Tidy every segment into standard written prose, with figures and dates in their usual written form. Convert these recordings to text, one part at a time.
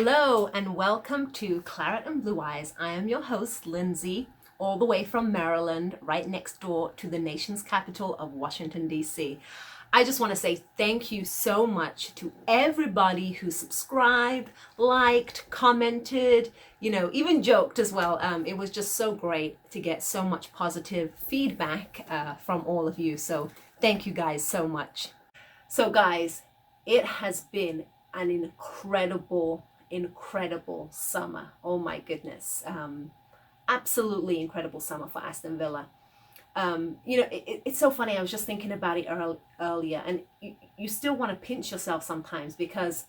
Hello and welcome to Claret and Blue Eyes. I am your host, Lindsay, all the way from Maryland, right next door to the nation's capital of Washington, D.C. I just want to say thank you so much to everybody who subscribed, liked, commented, even joked as well. It was just so great to get so much positive feedback from all of you. So thank you guys so much. So guys, it has been an incredible summer. Oh my goodness. Absolutely incredible summer for Aston Villa. It's so funny. I was just thinking about it earlier, and you still want to pinch yourself sometimes because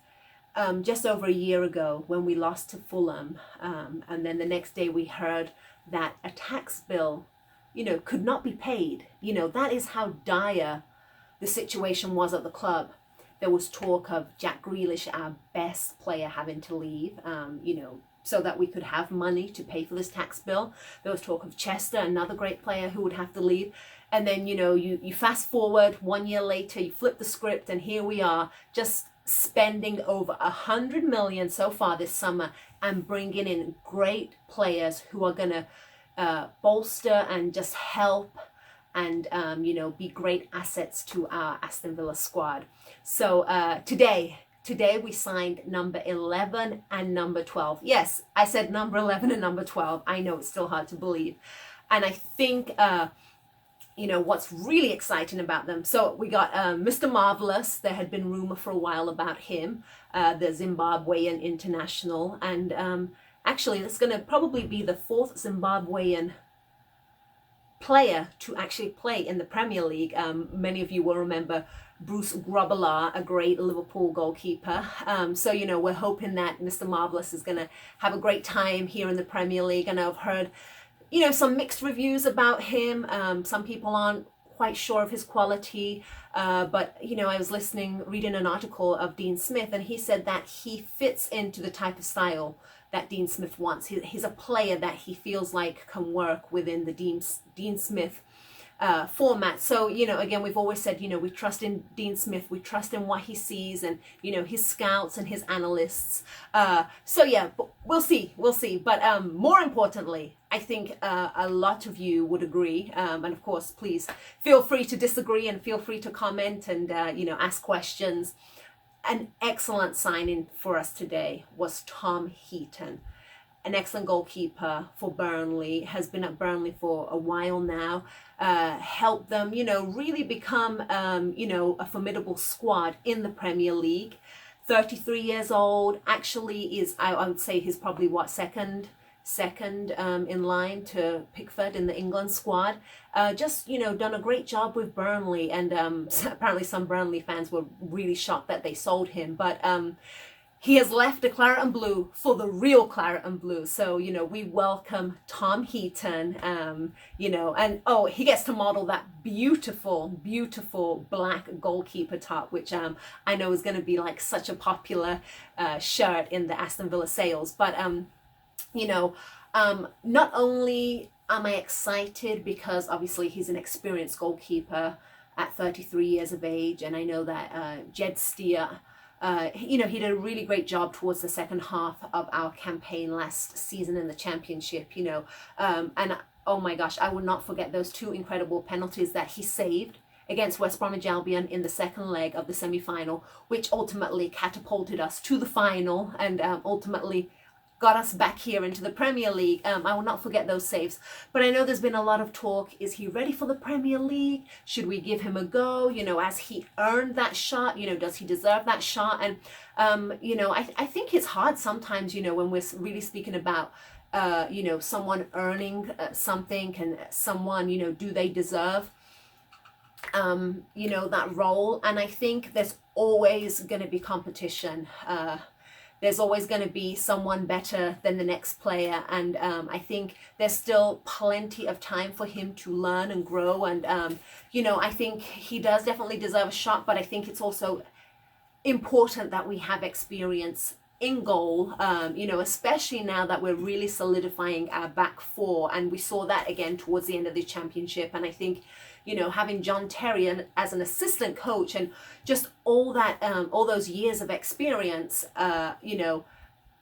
just over a year ago when we lost to Fulham, and then the next day we heard that a tax bill, could not be paid. That is how dire the situation was at the club. There was talk of Jack Grealish, our best player, having to leave, so that we could have money to pay for this tax bill. There was talk of Chester, another great player, who would have to leave. And then, you fast forward 1 year later, you flip the script, and here we are just spending over 100 million so far this summer and bringing in great players who are going to bolster and just help and be great assets to our Aston Villa squad. So today we signed number 11 and number 12. Yes, I said number 11 and number 12. I know it's still hard to believe. And I think what's really exciting about them. So we got Mr. Marvelous. There had been rumor for a while about him, the Zimbabwean international, and actually that's going to probably be the fourth Zimbabwean player to actually play in the Premier League. Many of you will remember Bruce Grobbelaar, a great Liverpool goalkeeper. So we're hoping that Mr. Marvelous is going to have a great time here in the Premier League. And I've heard some mixed reviews about him. Some people aren't quite sure of his quality, but I was reading an article of Dean Smith, and he said that he fits into the type of style that Dean Smith wants. He's a player that he feels like can work within the Dean Smith format. So, again, we've always said, we trust in Dean Smith, we trust in what he sees, and, his scouts and his analysts. So yeah, we'll see. But more importantly, I think a lot of you would agree. And of course, please feel free to disagree and feel free to comment and, ask questions. An excellent signing for us today was Tom Heaton, an excellent goalkeeper for Burnley, has been at Burnley for a while now, helped them, really become, a formidable squad in the Premier League. 33 years old, actually is, I would say he's probably second in line to Pickford in the England squad. Just done a great job with Burnley, and apparently some Burnley fans were really shocked that they sold him, but he has left the Claret and Blue for the real Claret and Blue. So we welcome Tom Heaton, and he gets to model that beautiful black goalkeeper top, which I know is going to be like such a popular shirt in the Aston Villa sales. But not only am I excited because obviously he's an experienced goalkeeper at 33 years of age, and I know that Jed Steer, he did a really great job towards the second half of our campaign last season in the championship, and oh my gosh, I will not forget those two incredible penalties that he saved against West Bromwich Albion in the second leg of the semi-final, which ultimately catapulted us to the final and ultimately got us back here into the Premier League. I will not forget those saves. But I know there's been a lot of talk. Is he ready for the Premier League? Should we give him a go? Has he earned that shot? Does he deserve that shot? And, I think it's hard sometimes, when we're really speaking about, someone earning something. Can someone, do they deserve, that role? And I think there's always going to be competition. There's always going to be someone better than the next player. And I think there's still plenty of time for him to learn and grow. And, I think he does definitely deserve a shot, but I think it's also important that we have experience in goal, especially now that we're really solidifying our back four. And we saw that again towards the end of the championship. And I think, having John Terry as an assistant coach and just all that, all those years of experience,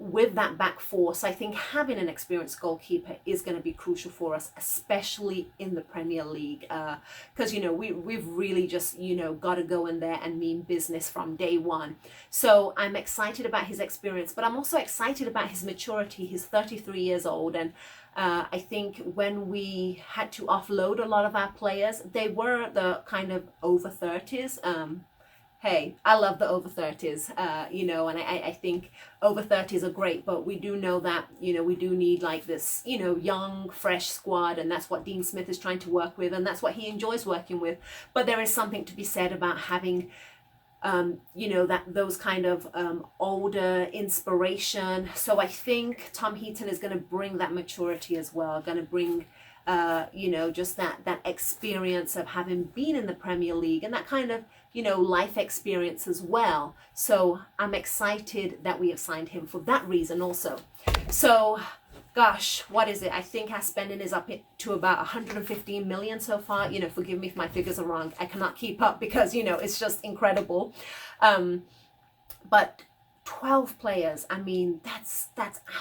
with that back four. So I think having an experienced goalkeeper is going to be crucial for us, especially in the Premier League, because we've really just got to go in there and mean business from day one. So I'm excited about his experience, but I'm also excited about his maturity. He's 33 years old, and I think when we had to offload a lot of our players, they were the kind of over 30s. Hey, I love the over 30s, and I think over 30s are great, but we do know that, we do need like this, young, fresh squad, and that's what Dean Smith is trying to work with, and that's what he enjoys working with. But there is something to be said about having, that those kind of older inspiration. So I think Tom Heaton is going to bring that maturity as well, going to bring just that experience of having been in the Premier League and that kind of, life experience as well. So I'm excited that we have signed him for that reason also. So, gosh, what is it? I think our spending is up to about 115 million so far. Forgive me if my figures are wrong. I cannot keep up because, it's just incredible. But 12 players, I mean, that's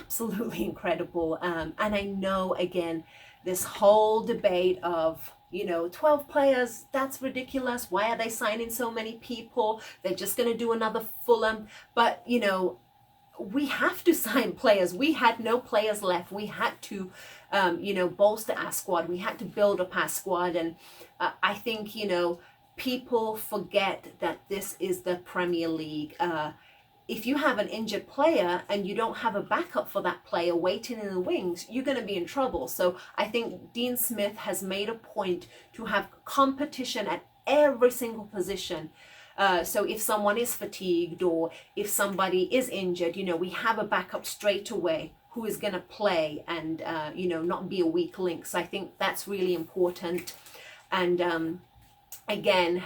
absolutely incredible. And I know, again, this whole debate of, 12 players, that's ridiculous. Why are they signing so many people? They're just going to do another Fulham. But, we have to sign players. We had no players left. We had to, bolster our squad. We had to build up our squad. And I think, people forget that this is the Premier League. If you have an injured player and you don't have a backup for that player waiting in the wings, you're going to be in trouble. So I think Dean Smith has made a point to have competition at every single position. So if someone is fatigued or if somebody is injured, we have a backup straight away who is going to play and, not be a weak link. So I think that's really important. And again,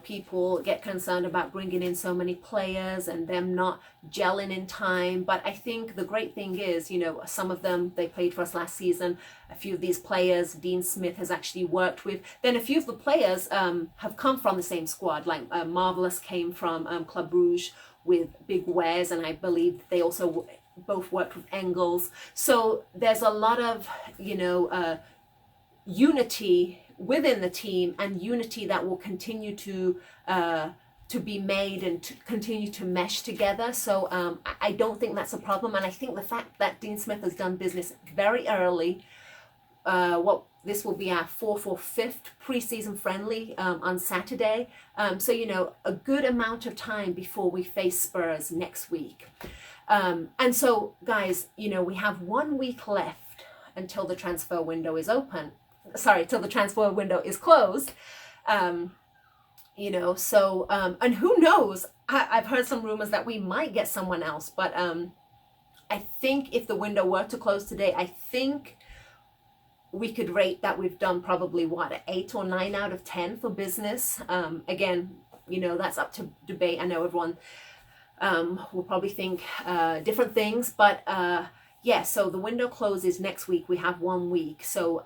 people get concerned about bringing in so many players and them not gelling in time. But I think the great thing is, some of them, they played for us last season. A few of these players, Dean Smith has actually worked with. Then a few of the players have come from the same squad, like Marvelous came from Club Brugge with Big Wes, and I believe they also both worked with Engels. So there's a lot of, unity within the team, and unity that will continue to be made and to continue to mesh together. So I don't think that's a problem. And I think the fact that Dean Smith has done business very early, this will be our fourth or fifth preseason friendly on Saturday. So, a good amount of time before we face Spurs next week. And so, guys, we have 1 week left until the transfer window is open. Till the transfer window is closed. And who knows? I've heard some rumors that we might get someone else, but I think if the window were to close today, I think we could rate that we've done probably an 8 or 9 out of 10 for business. Again, that's up to debate. I know everyone will probably think different things, but so the window closes next week. We have 1 week. So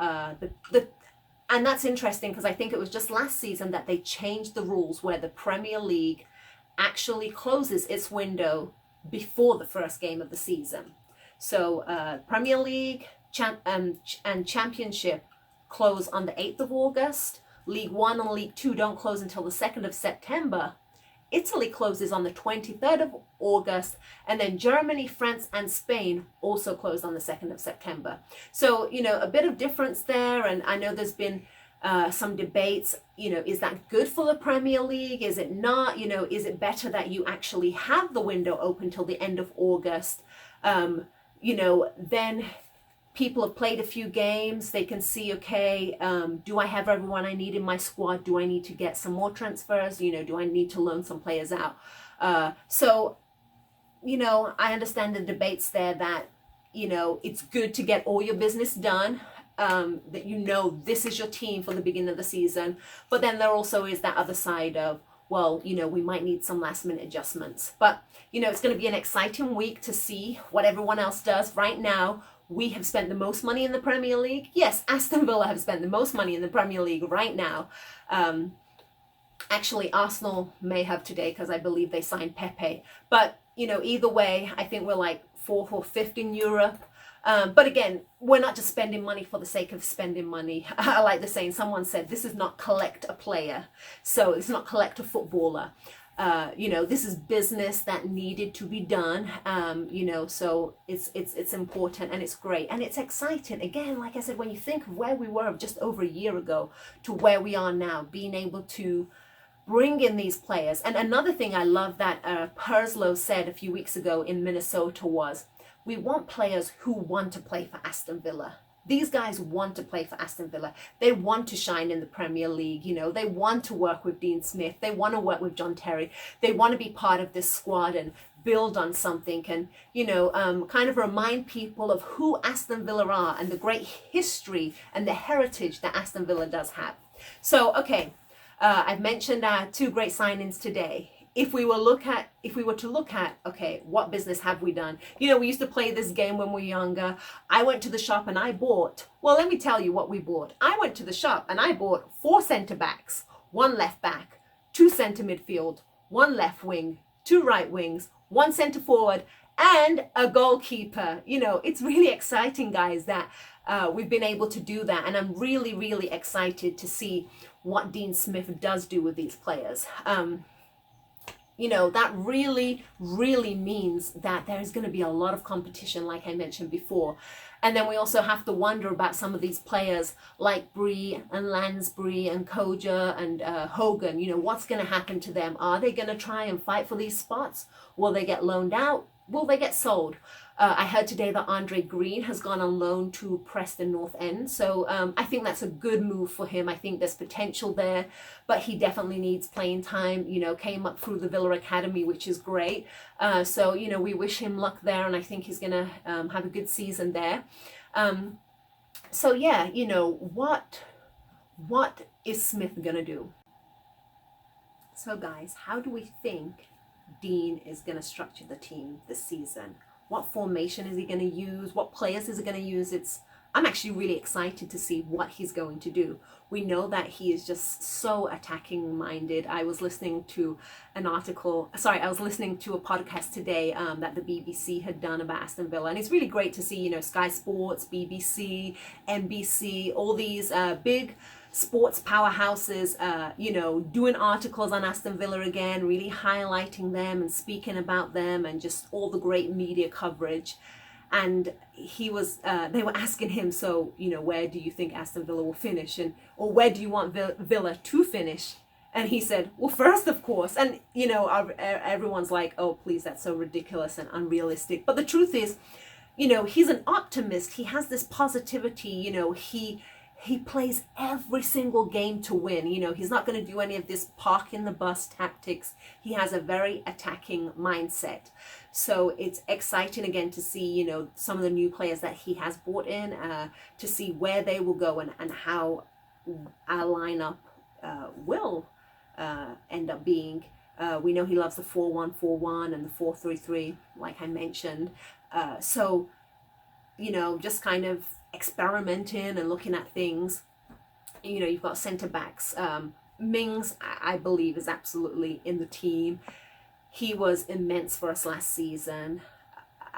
and that's interesting because I think it was just last season that they changed the rules where the Premier League actually closes its window before the first game of the season. So Premier League and Championship close on the 8th of August. League One and League Two don't close until the 2nd of September. Italy closes on the 23rd of August, and then Germany, France, and Spain also close on the 2nd of September. So, a bit of difference there, and I know there's been some debates, is that good for the Premier League? Is it not? Is it better that you actually have the window open till the end of August? Then people have played a few games, they can see, okay, do I have everyone I need in my squad? Do I need to get some more transfers? Do I need to loan some players out? So, I understand the debates there that, it's good to get all your business done, that this is your team for the beginning of the season. But then there also is that other side of, well, we might need some last minute adjustments. But, it's going to be an exciting week to see what everyone else does. Right now, we have spent the most money in the Premier League. Yes, Aston Villa have spent the most money in the Premier League right now. Actually, Arsenal may have today because I believe they signed Pepe. But, either way, I think we're like fourth or fifth in Europe. But again, we're not just spending money for the sake of spending money. I like the saying, someone said, this is not collect a player. So it's not collect a footballer. This is business that needed to be done. So it's important and it's great and it's exciting. Again, like I said, when you think of where we were just over a year ago to where we are now, being able to bring in these players. And another thing I love that Perslow said a few weeks ago in Minnesota was, we want players who want to play for Aston Villa. These guys want to play for Aston Villa. They want to shine in the Premier League. They want to work with Dean Smith. They want to work with John Terry. They want to be part of this squad and build on something and, kind of remind people of who Aston Villa are and the great history and the heritage that Aston Villa does have. So, okay, I've mentioned our two great signings today. If we were to look at, okay, what business have we done? We used to play this game when we were younger. I went to the shop and I bought, well, let me tell you what we bought. I went to the shop and I bought 4 centre backs, 1 left back, 2 centre midfield, 1 left wing, 2 right wings, 1 centre forward, and a goalkeeper. It's really exciting, guys, that we've been able to do that. And I'm really, really excited to see what Dean Smith does do with these players. That really, really means that there's going to be a lot of competition, like I mentioned before. And then we also have to wonder about some of these players like Bree and Lansbury and Koja and Hogan. What's going to happen to them? Are they going to try and fight for these spots? Will they get loaned out? Will they get sold? I heard today that Andre Green has gone on loan to Preston North End. So I think that's a good move for him. I think there's potential there, but he definitely needs playing time. Came up through the Villa Academy, which is great. So we wish him luck there, and I think he's going to have a good season there. So yeah, what is Smith going to do? So guys, how do we think Dean is going to structure the team this season? What formation is he going to use? What players is he going to use? I'm actually really excited to see what he's going to do. We know that he is just so attacking minded. I was listening to a podcast today that the BBC had done about Aston Villa. And it's really great to see, Sky Sports, BBC, NBC, all these big sports powerhouses, doing articles on Aston Villa again, really highlighting them and speaking about them and just all the great media coverage. And they were asking him, so, where do you think Aston Villa will finish? Or where do you want Villa to finish? And he said, well, first, of course. And, everyone's like, oh, please, that's so ridiculous and unrealistic. But the truth is, he's an optimist. He has this positivity, he plays every single game to win. He's not going to do any of this park in the bus tactics. He has a very attacking mindset. So it's exciting again to see, some of the new players that he has brought in, to see where they will go and how our lineup will end up being. We know he loves the 4-1-4-1 and the 4-3-3, like I mentioned. So, just kind of experimenting and looking at things. You've got centre backs. Mings, I believe, is absolutely in the team. He was immense for us last season,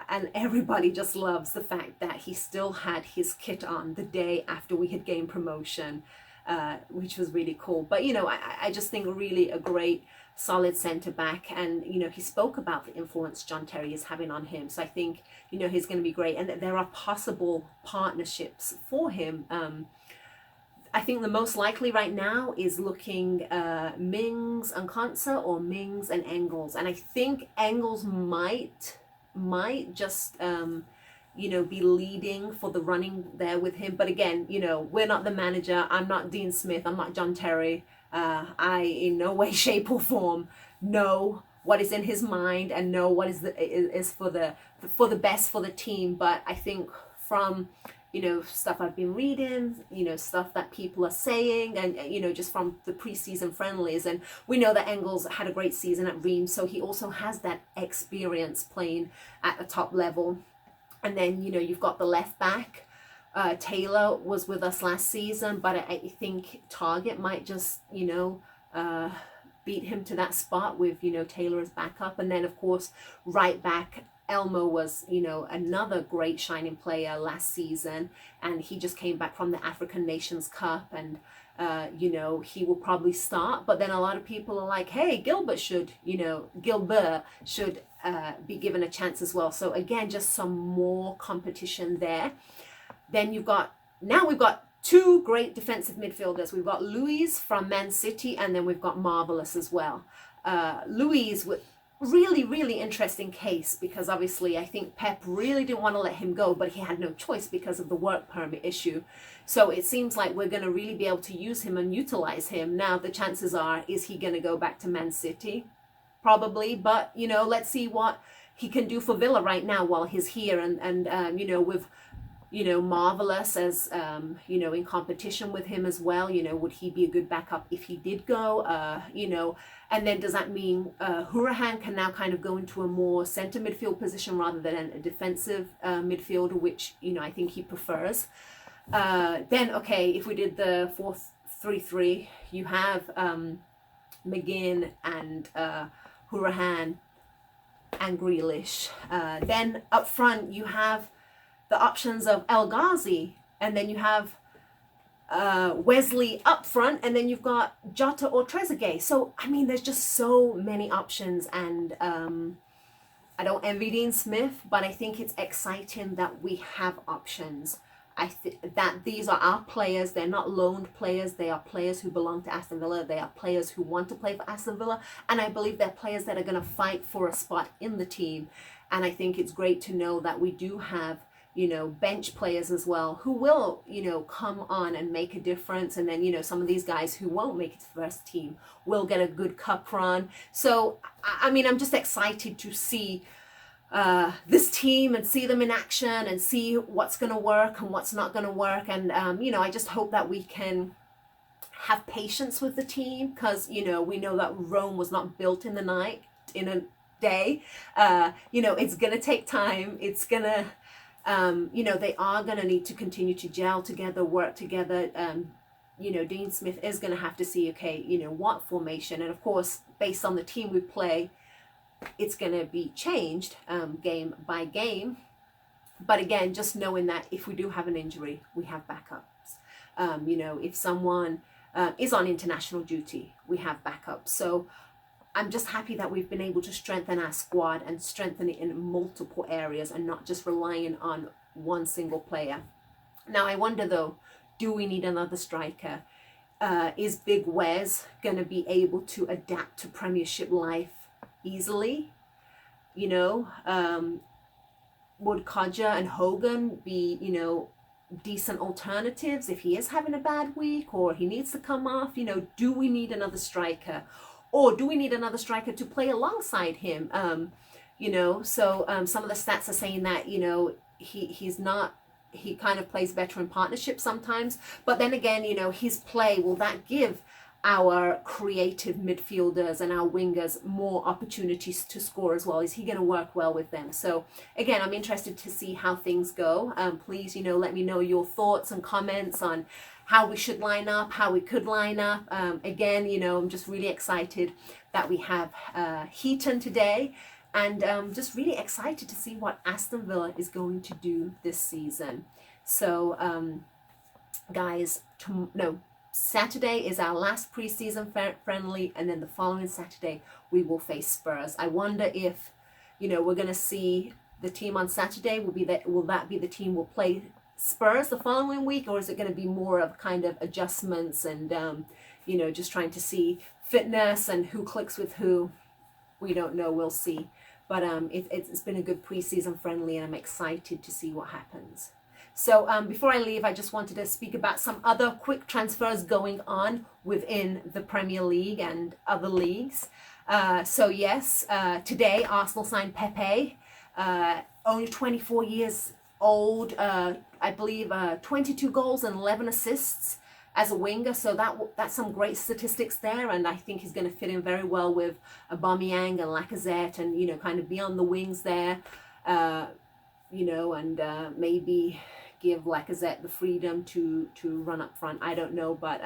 and everybody just loves the fact that he still had his kit on the day after we had gained promotion, which was really cool. But I just think really a great solid centre back, and he spoke about the influence John Terry is having on him. So I think he's going to be great, and that there are possible partnerships for him. I think the most likely right now is looking Mings and Konsa or Mings and Engels, and I think Engels might just be leading for the running there with him. But again, we're not the manager. I'm not Dean Smith. I'm not John Terry. I in no way, shape or form know what is in his mind and know what is for the best for the team. But I think from stuff I've been reading, stuff that people are saying, and just from the preseason friendlies, and we know that Engels had a great season at Reims, so he also has that experience playing at the top level. And then you've got the left back. Taylor was with us last season, but I think Target might just, beat him to that spot with, Taylor as backup. And then, of course, right back, Elmo was, another great shining player last season, and he just came back from the African Nations Cup, and he will probably start. But then a lot of people are like, hey, Gilbert should be given a chance as well. So again, just some more competition there. Then we've got two great defensive midfielders. We've got Luis from Man City, and then we've got Marvelous as well. Luis with really, really interesting case, because obviously I think Pep really didn't want to let him go, but he had no choice because of the work permit issue. So it seems like we're going to really be able to use him and utilize him. Now the chances are, is he going to go back to Man City? Probably, but let's see what he can do for Villa right now while he's here, and with Marvelous as in competition with him as well. Would he be a good backup if he did go? And then does that mean Hourihane can now kind of go into a more center midfield position rather than a defensive midfielder, which I think he prefers. Then okay, if we did the 4-3-3, you have McGinn and Hourihane and Grealish. Then up front you have the options of El Ghazi, and then you have Wesley up front, and then you've got Jota or Trezeguet. So I mean, there's just so many options, and I don't envy Dean Smith, but I think it's exciting that we have options. I think that these are our players. They're not loaned players. They are players who belong to Aston Villa. They are players who want to play for Aston Villa, and I believe they're players that are going to fight for a spot in the team. And I think it's great to know that we do have bench players as well who will, come on and make a difference. And then, some of these guys who won't make it to the first team will get a good cup run. So, I mean, I'm just excited to see this team and see them in action and see what's going to work and what's not going to work. And, I just hope that we can have patience with the team, because, we know that Rome was not built in a day. It's going to take time. It's going to... they are going to need to continue to gel together, work together. Dean Smith is going to have to see, okay, what formation. And of course, based on the team we play, it's going to be changed game by game. But again, just knowing that if we do have an injury, we have backups. If someone is on international duty, we have backups. So I'm just happy that we've been able to strengthen our squad and strengthen it in multiple areas and not just relying on one single player. Now, I wonder though, do we need another striker? Is Big Wes going to be able to adapt to Premiership life easily? Would Kodja and Hogan be, decent alternatives if he is having a bad week or he needs to come off? Do we need another striker? Or do we need another striker to play alongside him? Some of the stats are saying that, he kind of plays better in partnership sometimes. But then again, his play, will that give our creative midfielders and our wingers more opportunities to score as well? Is he going to work well with them? So again, I'm interested to see how things go. Please, let me know your thoughts and comments on how we should line up, how we could line up. Again, I'm just really excited that we have Heaton today, and just really excited to see what Aston Villa is going to do this season. So, guys, Saturday is our last preseason friendly, and then the following Saturday we will face Spurs. I wonder if, we're going to see the team on Saturday. Will that be the team we'll play Spurs the following week, or is it going to be more of kind of adjustments and just trying to see fitness and who clicks with who? We don't know. We'll see. But it's been a good preseason friendly, and I'm excited to see what happens. So before I leave, I just wanted to speak about some other quick transfers going on within the Premier League and other leagues. Today Arsenal signed Pepe, only 24 years old, I believe 22 goals and 11 assists as a winger. So that's some great statistics there, and I think he's going to fit in very well with Aubameyang and Lacazette, and kind of be on the wings there, and maybe give Lacazette the freedom to run up front. I don't know, but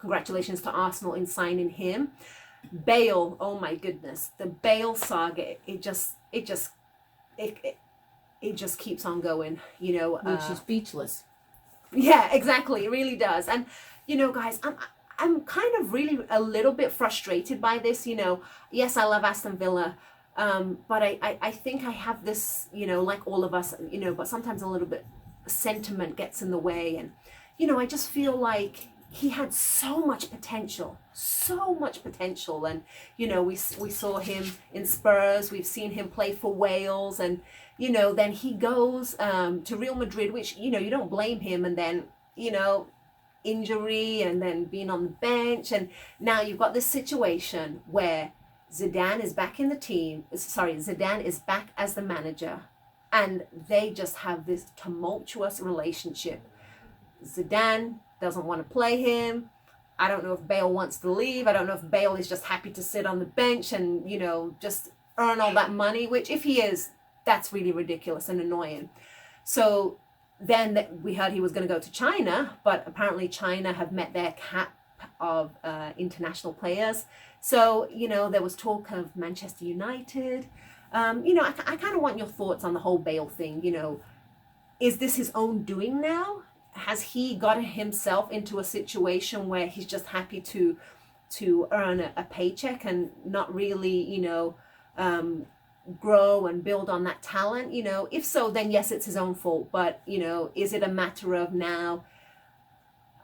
congratulations to Arsenal in signing him. Bale, oh my goodness, the Bale saga, it it just keeps on going, you know. Makes you speechless. Yeah, exactly. It really does. And, you know, guys, I'm kind of really a little bit frustrated by this, you know. Yes, I love Aston Villa, but I think I have this, you know, like all of us, you know, but sometimes a little bit sentiment gets in the way. And, you know, I just feel like he had so much potential. And, you know, we saw him in Spurs, we've seen him play for Wales, and, you know, then he goes to Real Madrid, which, you know, you don't blame him, and then, you know, injury and then being on the bench, and now you've got this situation where Zidane is back in the team. Zidane is back as the manager, and they just have this tumultuous relationship. Zidane doesn't want to play him. I don't know if Bale wants to leave. I don't know if Bale is just happy to sit on the bench and, you know, just earn all that money, which if he is, that's really ridiculous and annoying. So then we heard he was going to go to China, but apparently China have met their cap of international players. So, you know, there was talk of Manchester United. You know, I kind of want your thoughts on the whole Bale thing. You know, is this his own doing now? Has he gotten himself into a situation where he's just happy to earn a paycheck and not really, you know, grow and build on that talent? You know, if so, then yes, it's his own fault. But, you know, is it a matter of now?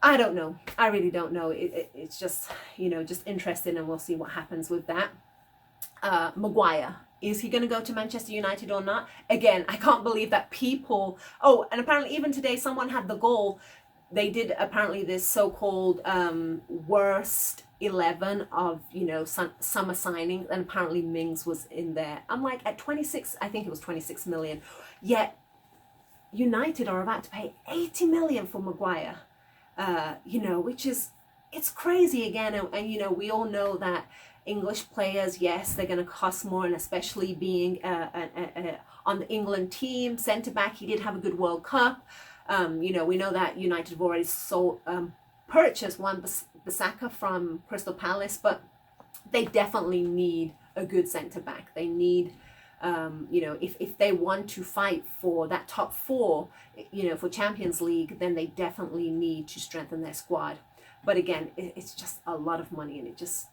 I don't know. I really don't know. It's just, you know, just interesting, and we'll see what happens with that. Maguire. Is he going to go to Manchester United or not? Again, I can't believe that people... Oh, and apparently even today someone had the goal. They did apparently this so-called worst 11 of, you know, summer signings, and apparently Mings was in there. I'm like, at 26, I think it was 26 million. Yet United are about to pay 80 million for Maguire. You know, which is... It's crazy again. And you know, we all know that English players, yes, they're going to cost more, and especially being on the England team, centre-back, he did have a good World Cup. You know, we know that United have already purchased Wan-Bissaka from Crystal Palace, but they definitely need a good centre-back. They need, you know, if they want to fight for that top four, you know, for Champions League, then they definitely need to strengthen their squad. But again, it's just a lot of money, and it's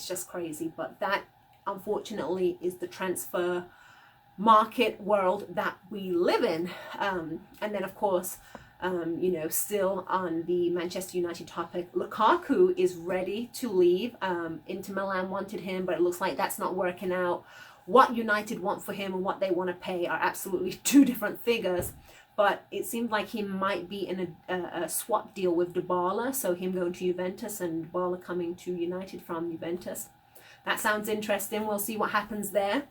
just crazy. But that, unfortunately, is the transfer market world that we live in. And then, of course, you know, still on the Manchester United topic, Lukaku is ready to leave. Inter Milan wanted him, but it looks like that's not working out. What United want for him and what they want to pay are absolutely two different figures. But it seems like he might be in a swap deal with Dybala, so him going to Juventus and Dybala coming to United from Juventus. That sounds interesting. We'll see what happens there.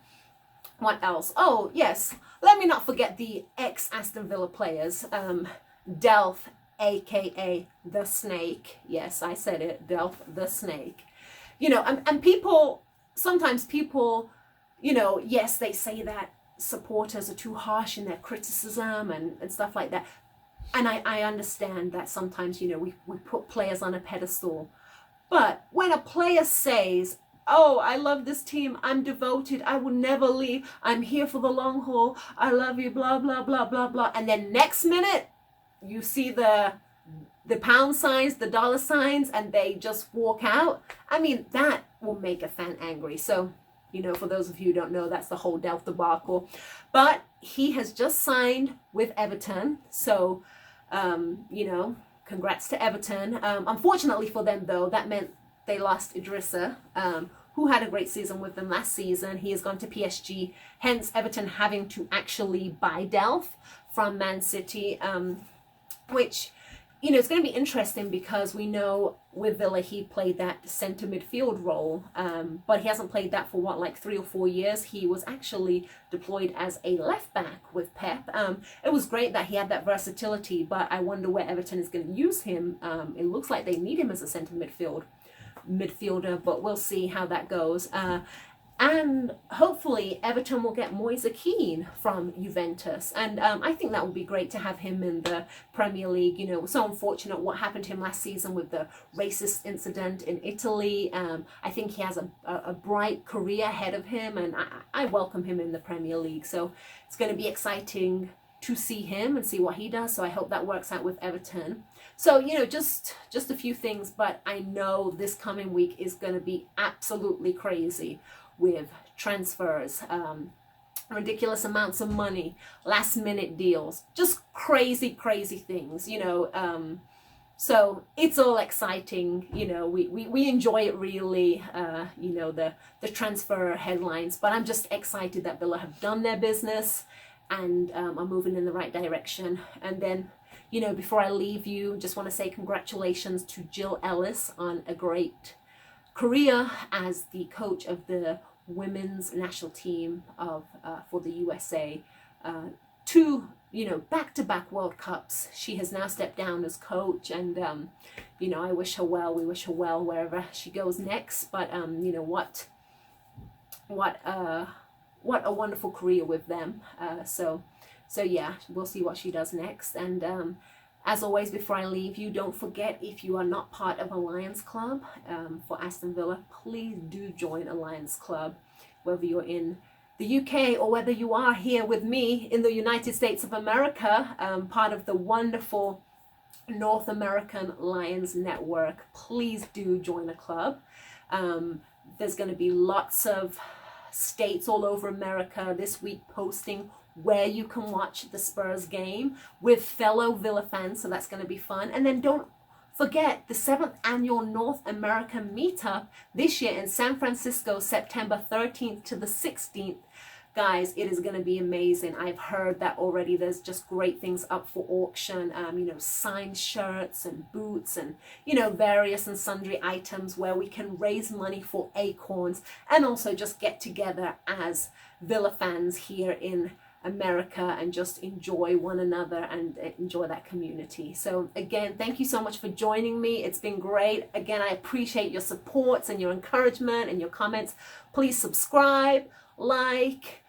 What else? Oh, yes. Let me not forget the ex-Aston Villa players. Delph, a.k.a. The Snake. Yes, I said it. Delph the Snake. You know, and people, sometimes people, you know, yes, they say that supporters are too harsh in their criticism and stuff like that. And I understand that sometimes, you know, we put players on a pedestal. But when a player says, oh, I love this team, I'm devoted, I will never leave, I'm here for the long haul, I love you, blah, blah, blah, blah, blah. And then next minute, you see the pound signs, the dollar signs, and they just walk out. I mean, that will make a fan angry. So, you know, for those of you who don't know, that's the whole Delph debacle. But he has just signed with Everton. So, you know, congrats to Everton. Unfortunately for them, though, that meant they lost Idrissa, who had a great season with them last season. He has gone to PSG, hence Everton having to actually buy Delph from Man City, which, you know, it's going to be interesting because we know with Villa he played that centre midfield role, but he hasn't played that for what, like 3 or 4 years. He was actually deployed as a left back with Pep. It was great that he had that versatility, but I wonder where Everton is going to use him. It looks like they need him as a centre midfielder, but we'll see how that goes. And hopefully Everton will get Moise Kean from Juventus. And I think that would be great to have him in the Premier League. You know, it was so unfortunate what happened to him last season with the racist incident in Italy. I think he has a bright career ahead of him, and I welcome him in the Premier League. So it's going to be exciting to see him and see what he does. So I hope that works out with Everton. So, you know, just a few things, but I know this coming week is going to be absolutely crazy with transfers, ridiculous amounts of money, last minute deals, just crazy things, you know. So it's all exciting, you know, we enjoy it really, you know, the transfer headlines, but I'm just excited that Villa have done their business and are moving in the right direction. And then, you know, before I leave you, just want to say congratulations to Jill Ellis on a great career as the coach of the women's national team of for the USA. Two, you know, back-to-back World Cups. She has now stepped down as coach, and you know, I wish her well. We wish her well wherever she goes next. But you know, what a wonderful career with them. So yeah, we'll see what she does next. And as always, before I leave you, don't forget, if you are not part of a Lions Club for Aston Villa, please do join a Lions Club, whether you're in the UK or whether you are here with me in the United States of America, part of the wonderful North American Lions Network. Please do join a club. There's going to be lots of states all over America this week posting where you can watch the Spurs game with fellow Villa fans, so that's going to be fun. And then don't forget the 7th annual North American meetup this year in San Francisco, September 13th to the 16th. Guys, it is going to be amazing. I've heard that already. There's just great things up for auction, you know, signed shirts and boots and, you know, various and sundry items where we can raise money for Acorns and also just get together as Villa fans here in America and just enjoy one another and enjoy that community. So again, thank you so much for joining me. It's been great. Again, I appreciate your supports and your encouragement and your comments. Please subscribe, like,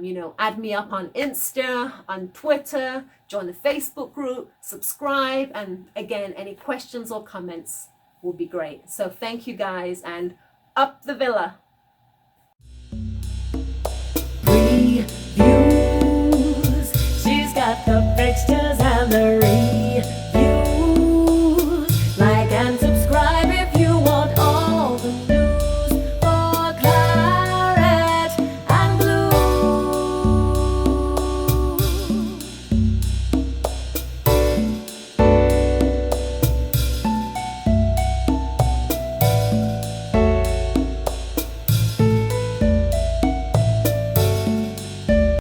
you know, add me up on Insta, on Twitter, join the Facebook group, subscribe, and again, any questions or comments will be great. So thank you guys, and up the Villa. She's got the fixtures and the